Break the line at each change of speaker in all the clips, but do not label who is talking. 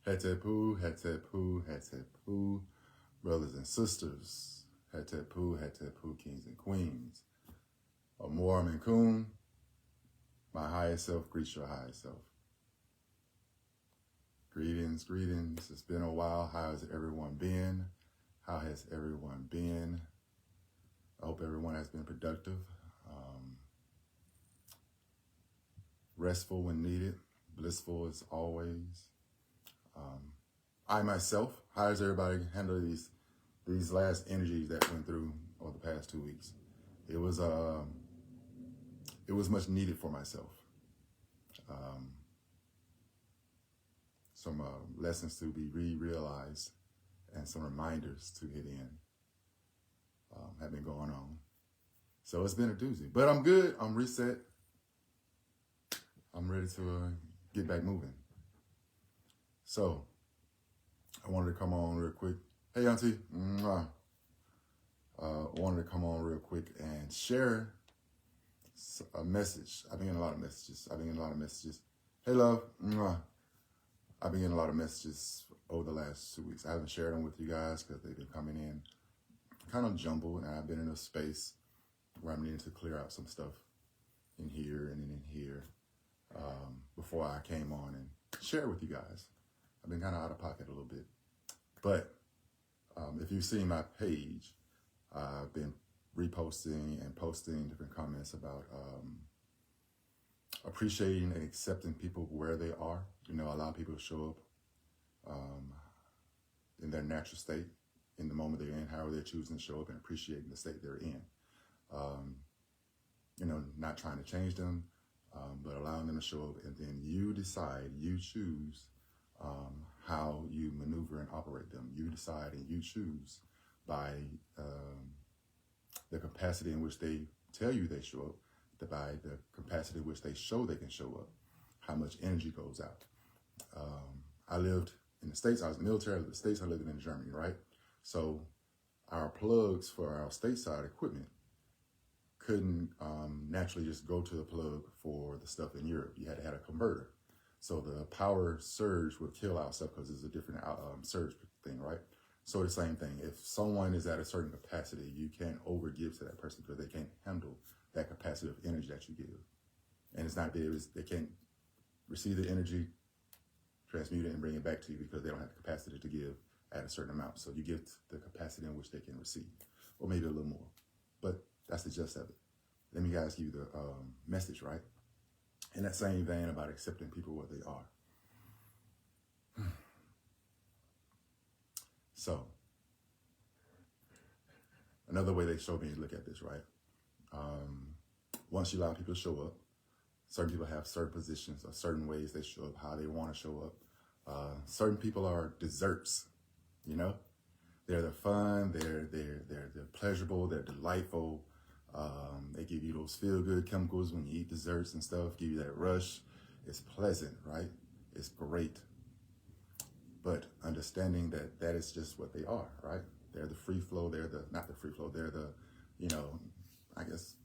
Hetepu, Hetepu, Hetepu, brothers and sisters. Hetepu, Hetepu, kings and queens. Amor, my highest self greets your highest self. Greetings, greetings. It's been a while. How has everyone been? How has everyone been? I hope everyone has been productive, restful when needed, blissful as always. I myself, how has everybody handled these last energies that went through over the past 2 weeks? It was much needed for myself. Some lessons to be realized and some reminders to hit in have been going on. So it's been a doozy, but I'm good. I'm reset. I'm ready to get back moving. So I wanted to come on real quick. Hey, Auntie. Wanted to come on real quick and share a message. I've been getting a lot of messages. Hey, love. I've been getting a lot of messages over the last 2 weeks. I haven't shared them with you guys because they've been coming in kind of jumbled, and I've been in a space where I'm needing to clear out some stuff in here and in here before I came on and share with you guys. I've been kind of out of pocket a little bit. But if you've seen my page, I've been reposting and posting different comments about appreciating and accepting people where they are. You know, allowing people to show up in their natural state, in the moment they're in, however they're choosing to show up, and appreciating the state they're in. You know, not trying to change them, but allowing them to show up, and then you decide, you choose how you maneuver and operate them. You decide and you choose by the capacity in which they tell you they show up, by the capacity in which they show they can show up, how much energy goes out. I lived in the States. I was military. I lived in the States. I lived in Germany, right? So our plugs for our stateside equipment couldn't naturally just go to the plug for the stuff in Europe. You had to have a converter. So the power surge would kill our stuff because it's a different surge thing, right? So the same thing. If someone is at a certain capacity, you can't overgive to that person because they can't handle that capacity of energy that you give. And it's not that they can't receive the energy, transmute it, and bring it back to you because they don't have the capacity to give at a certain amount. So you give the capacity in which they can receive, or maybe a little more. But that's the gist of it. Let me guys give you the message, right? In that same vein about accepting people where they are. So, another way they showed me to look at this, right? Once you allow people to show up, certain people have certain positions or certain ways they show up, how they want to show up. Certain people are desserts, you know? They're fun, they're pleasurable, they're delightful. They give you those feel-good chemicals when you eat desserts and stuff, give you that rush. It's pleasant, right? It's great. But understanding that that is just what they are, right? They're the free flow, they're the, you know, I guess,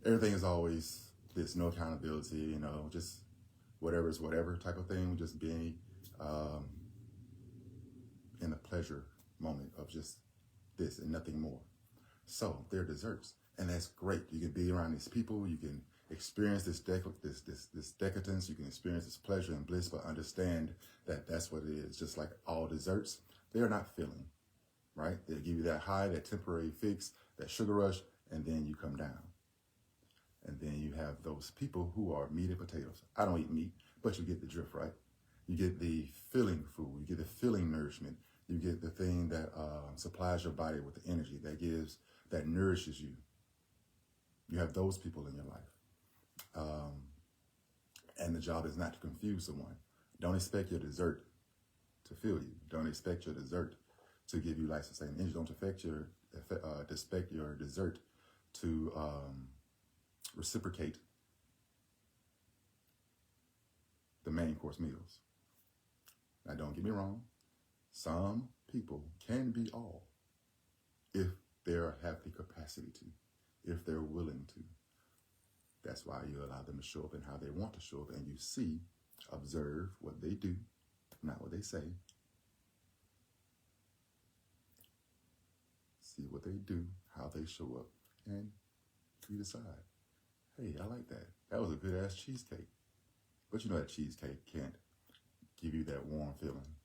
everything is always this, no accountability, you know, just whatever is whatever type of thing, just being in a pleasure moment of just this and nothing more. So they're desserts, and that's great. You can be around these people, you can experience this decadence, you can experience this pleasure and bliss, but understand that that's what it is. Just like all desserts, they're not filling, right? They give you that high, that temporary fix, that sugar rush, and then you come down. And then you have those people who are meat and potatoes. I don't eat meat, but you get the drift, right? You get the filling food, you get the filling nourishment, you get the thing that supplies your body with the energy, that nourishes you. You have those people in your life. And the job is not to confuse someone. Don't expect your dessert to fill you. Don't expect your dessert to give you life-sustaining energy. Don't expect your dessert to reciprocate the main course meals. Now, don't get me wrong. Some people can be all if they have the capacity to, if they're willing to. That's why you allow them to show up and how they want to show up, and you see, observe what they do, not what they say. See what they do, how they show up, and you decide, hey, I like that. That was a good ass cheesecake. But you know that cheesecake can't give you that warm feeling.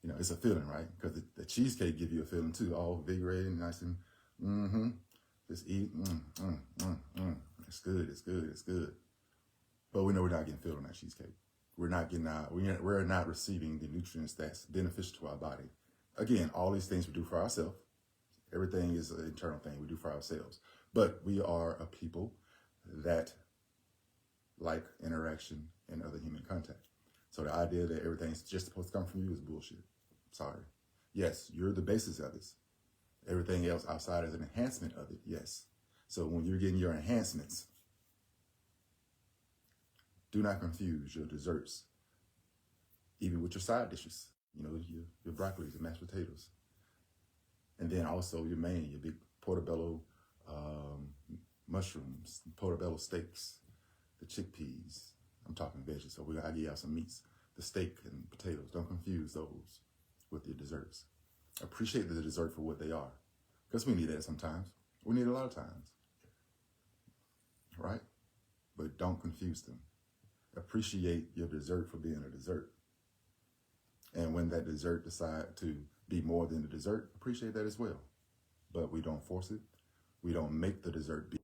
You know, it's a feeling, right? Because the cheesecake give you a feeling too, all invigorating, nice and just eat. It's good, it's good, it's good. But we know we're not getting filled on that cheesecake. We're not getting we're not receiving the nutrients that's beneficial to our body. Again, all these things we do for ourselves. Everything is an internal thing we do for ourselves. But we are a people that like interaction and other human contact. So the idea that everything's just supposed to come from you is bullshit. Sorry. Yes, you're the basis of this. Everything else outside is an enhancement of it, yes. So when you're getting your enhancements, do not confuse your desserts, even with your side dishes. You know, your broccoli, your mashed potatoes. And then also your main, your big portobello mushrooms, portobello steaks, the chickpeas. I'm talking veggies, so I give y'all some meats. The steak and potatoes. Don't confuse those with your desserts. Appreciate the dessert for what they are. Because we need that sometimes. We need a lot of times. Right? But don't confuse them. Appreciate your dessert for being a dessert. And when that dessert decides to be more than a dessert, appreciate that as well. But we don't force it. We don't make the dessert be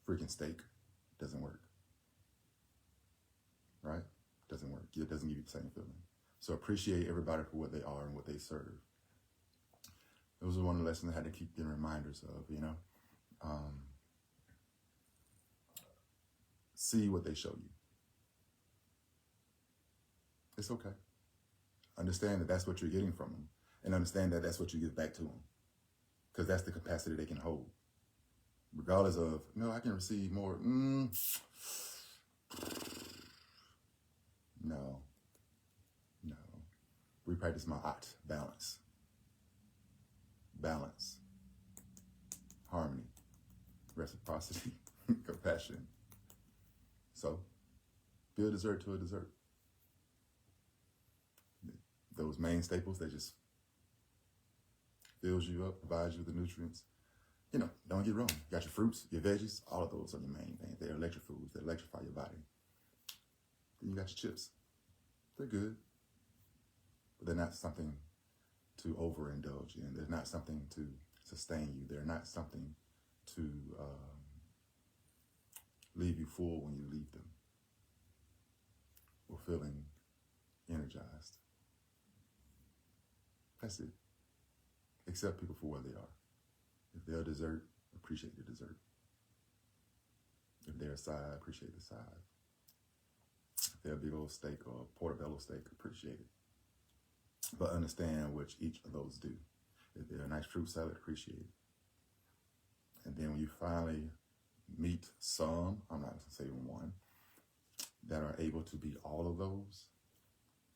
freaking steak. It doesn't work. Right? It doesn't work. It doesn't give you the same feeling. So appreciate everybody for what they are and what they serve. Those are one of the lessons I had to keep getting reminders of, you know. See what they show you. It's okay. Understand that that's what you're getting from them. And understand that that's what you give back to them. Because that's the capacity they can hold. Regardless of, no, I can receive more. No. We practice ma'at, balance. Balance. Harmony. Reciprocity. Compassion. So, be a dessert to a dessert. Those main staples that just fills you up, provides you with the nutrients. You know, don't get wrong. You got your fruits, your veggies, all of those are your main things. They're electric foods that electrify your body. Then you got your chips. They're good. But they're not something to overindulge in. They're not something to sustain you. They're not something to leave you full when you leave them. Or feeling energized. That's it. Accept people for where they are. If they're a dessert, appreciate the dessert. If they're a side, appreciate the side. If they're a big old steak or a portobello steak, appreciate it. But understand what each of those do. If they're a nice fruit salad, appreciate it. And then when you finally meet some, I'm not going to say one, that are able to be all of those,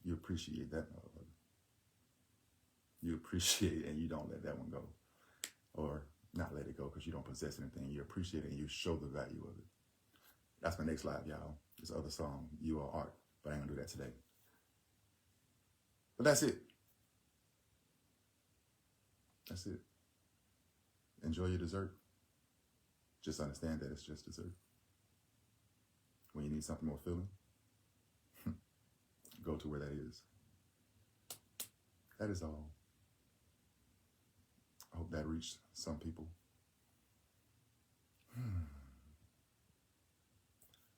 you appreciate that motherfucker. You appreciate it and you don't let that one go. Or not let it go because you don't possess anything. You appreciate it and you show the value of it. That's my next live, y'all. This other song, You Are Art. But I ain't going to do that today. But that's it. That's it. Enjoy your dessert. Just understand that it's just dessert. When you need something more filling, go to where that is. That is all. I hope that reached some people.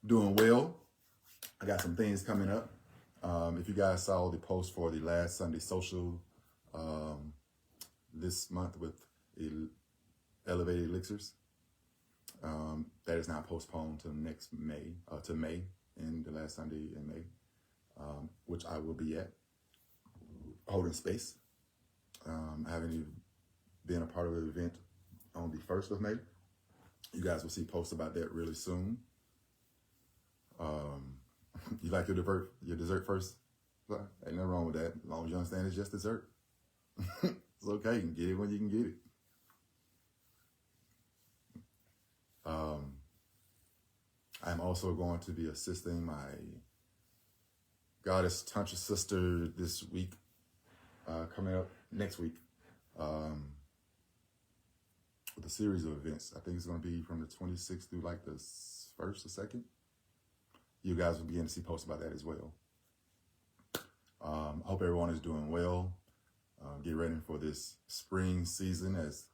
Doing well. I got some things coming up. If you guys saw the post for the last Sunday social this month with Elevated Elixirs, that is now postponed to next May, to May, in the last Sunday in May, which I will be at, holding space. I haven't even been a part of the event on the 1st of May. You guys will see posts about that really soon. You like your dessert first? Well, ain't nothing wrong with that. As long as you understand it's just dessert. It's okay. You can get it when you can get it. I'm also going to be assisting my Goddess Tantra Sister this week, coming up next week, with a series of events. I think it's going to be from the 26th through like the 1st or 2nd. You guys will begin to see posts about that as well. Hope everyone is doing well. Get ready for this spring season as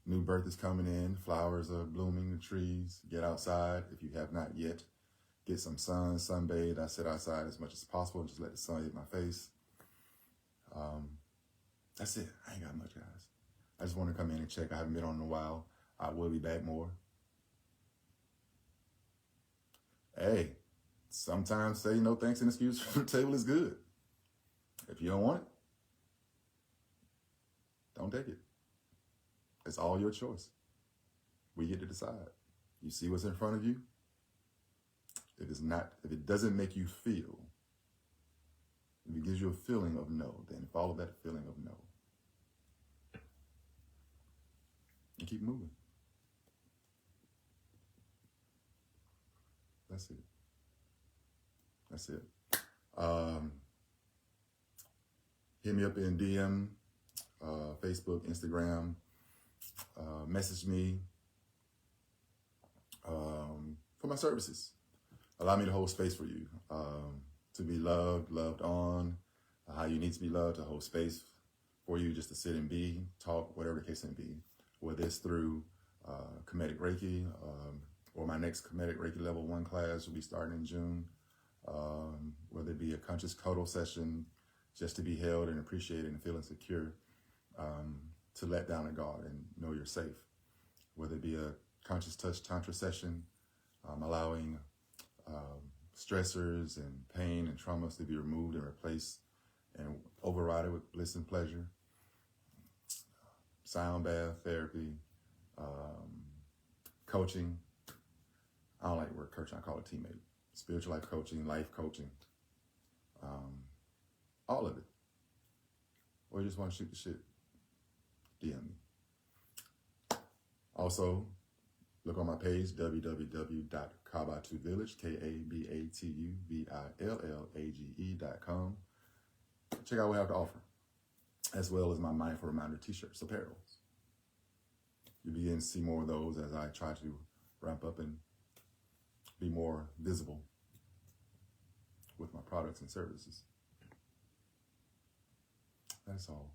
new birth is coming in. Flowers are blooming, the trees. Get outside if you have not yet. Get some sun, sunbathe. I sit outside as much as possible and just let the sun hit my face. That's it. I ain't got much, guys. I just want to come in and check. I haven't been on in a while. I will be back more. Hey, sometimes say no thanks and excuse from the table is good. If you don't want it, don't take it. It's all your choice. We get to decide. You see what's in front of you. If it doesn't make you feel, if it gives you a feeling of no, then follow that feeling of no. And keep moving. That's it. That's it. Hit me up in DM, Facebook, Instagram. Message me for my services. Allow me to hold space for you, to be loved on, how you need to be loved, to hold space for you just to sit and be, talk, whatever the case may be. Whether it's through Comedic Reiki, or my next Comedic Reiki Level 1 class will be starting in June. Whether it be a conscious cuddle session, just to be held and appreciated and feeling secure, to let down a guard and know you're safe. Whether it be a conscious touch tantra session, allowing stressors and pain and traumas to be removed and replaced and overridden with bliss and pleasure. Sound bath therapy, coaching. I don't like the word coaching, I call it teammate. Spiritual life coaching, life coaching, all of it. Or you just want to shoot the shit, DM me. Also, look on my page, www.kabatuvillage, KABATUVILLAGE.com. Check out what I have to offer, as well as my Mindful Reminder t-shirts, apparels. You'll begin to see more of those as I try to ramp up and be more visible with my products and services. That's all.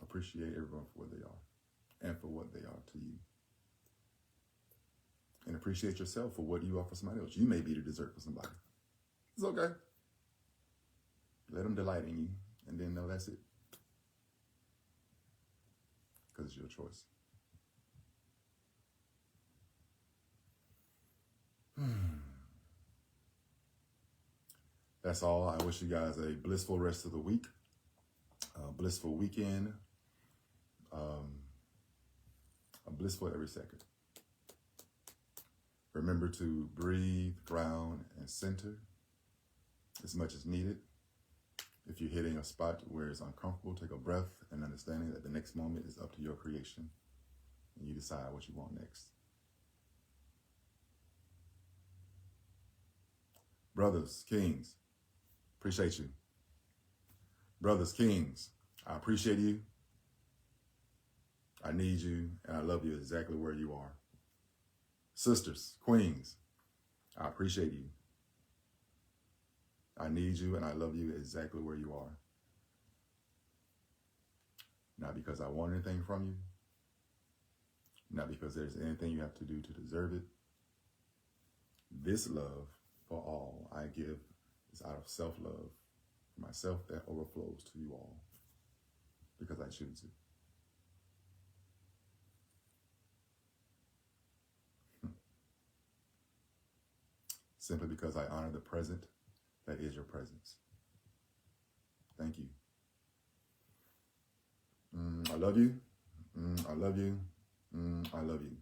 Appreciate everyone for what they are and for what they are to you. And appreciate yourself for what you are for somebody else. You may be the dessert for somebody. It's okay. Let them delight in you and then know that's it. Because it's your choice. That's all. I wish you guys a blissful rest of the week, a blissful weekend, a blissful every second. Remember to breathe, ground, and center as much as needed. If you're hitting a spot where it's uncomfortable, take a breath and understanding that the next moment is up to your creation and you decide what you want next. Brothers, kings, appreciate you. Brothers, kings, I appreciate you. I need you, and I love you exactly where you are. Sisters, queens, I appreciate you. I need you, and I love you exactly where you are. Not because I want anything from you. Not because there's anything you have to do to deserve it. This love for all I give is out of self-love for myself that overflows to you all because I choose it. Simply because I honor the present that is your presence. Thank you. I love you. I love you. I love you.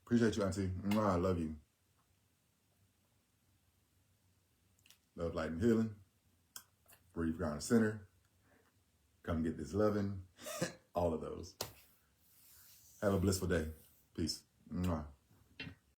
Appreciate you, Auntie. I love you. Love, light, and healing. Breathe, ground, and center. Come get this loving. All of those. Have a blissful day. Peace. Mwah.